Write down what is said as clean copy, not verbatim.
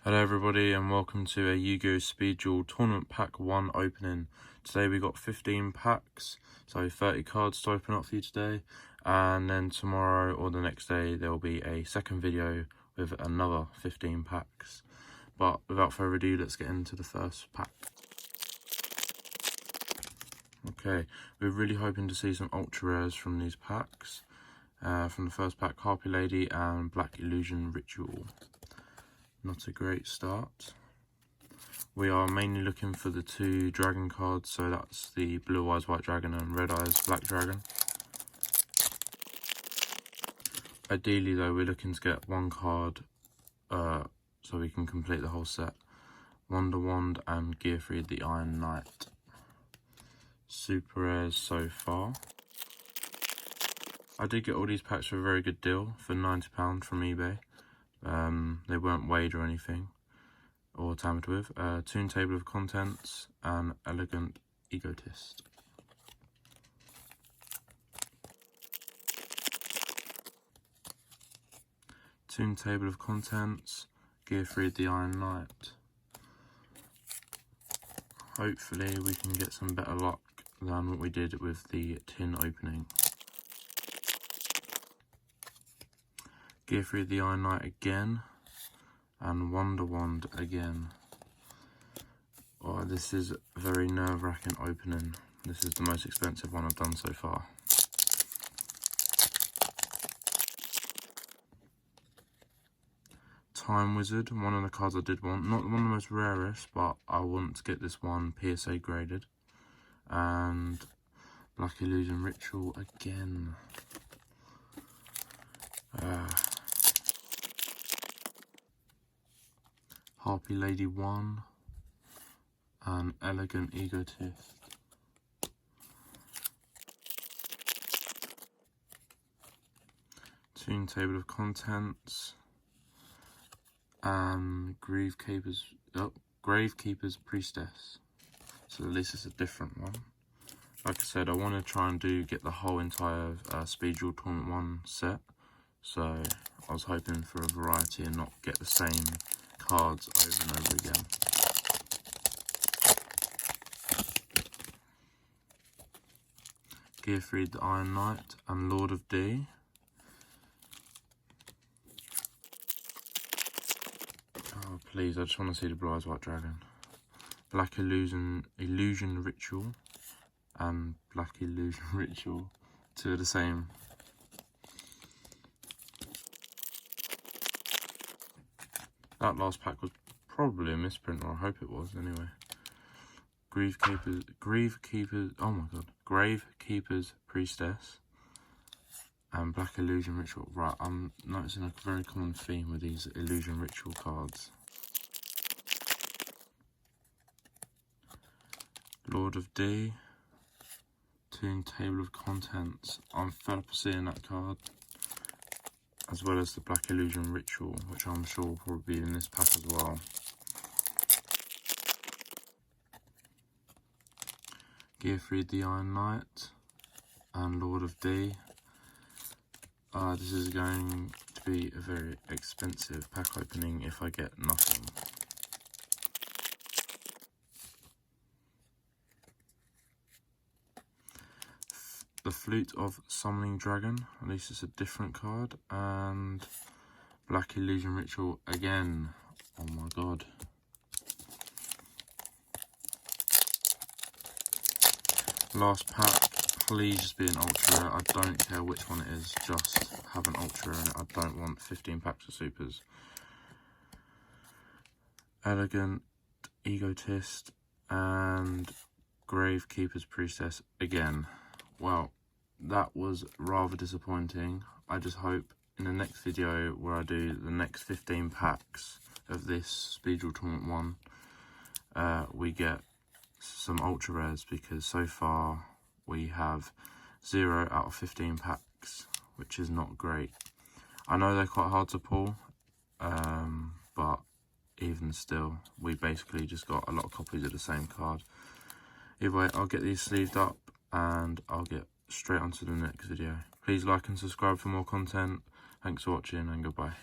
Hello everybody and welcome to a YuGiOh Speed Duel Tournament Pack 1 opening. Today we got 15 packs, so 30 cards to open up for you today, and then tomorrow or the next day there will be a second video with another 15 packs. But without further ado, let's get into the first pack. Okay, we're really hoping to see some ultra rares from these packs. From the first pack, Harpy Lady and Black Illusion Ritual. Not a great start. We are mainly looking for the two dragon cards, so that's the Blue Eyes White Dragon and Red Eyes Black Dragon. Ideally though, we're looking to get one card so we can complete the whole set. Wonder Wand and Gearfried the Iron Knight. Super rares so far. I did get all these packs for a very good deal for £90 from eBay. They weren't weighed or anything or tampered with. Toon Table of Contents and Elegant Egotist. Toon Table of Contents, Gearfried the Iron Knight. Hopefully we can get some better luck than what we did with the tin opening. Gearfried the Iron Knight again, and Wonder Wand again. Oh, this is a very nerve-wracking opening. This is the most expensive one I've done so far. Time Wizard, one of the cards I did want. Not one of the most rarest, but I want to get this one PSA graded. And Black Illusion Ritual again. Harpy Lady 1 and Elegant Egotist. Toon Table of Contents and Gravekeeper's Priestess. So at least it's a different one. Like I said, I want to try and get the whole entire Speed Duel Tournament 1 set. So I was hoping for a variety and not get the same cards over and over again. Gearfried the Iron Knight and Lord of D. Oh please, I just want to see the Blue Eyes White Dragon. Black Illusion Ritual and Black Illusion Ritual. Two are the same. That last pack was probably a misprint, or I hope it was anyway. Gravekeeper's Priestess and Black Illusion Ritual. Right, I'm noticing a very common theme with these Illusion Ritual cards. Lord of D, Toon Table of Contents. I'm fed up of seeing that card. As well as the Black Illusion Ritual, which I'm sure will probably be in this pack as well. Gearfried the Iron Knight and Lord of D. This is going to be a very expensive pack opening if I get nothing. The Flute of Summoning Dragon, at least it's a different card, and Black Illusion Ritual again. Oh my god. Last pack, please just be an ultra rare. I don't care which one it is, just have an ultra rare in it. I don't want 15 packs of supers. Elegant Egotist and Gravekeeper's Priestess again. Well, that was rather disappointing. I just hope in the next video where I do the next 15 packs of this Speed Duel Tournament 1, we get some ultra rares, because so far we have 0 out of 15 packs, which is not great. I know they're quite hard to pull, but even still, we basically just got a lot of copies of the same card. Either way, I'll get these sleeved up and I'll get straight onto the next video. Please like and subscribe for more content. Thanks for watching and goodbye.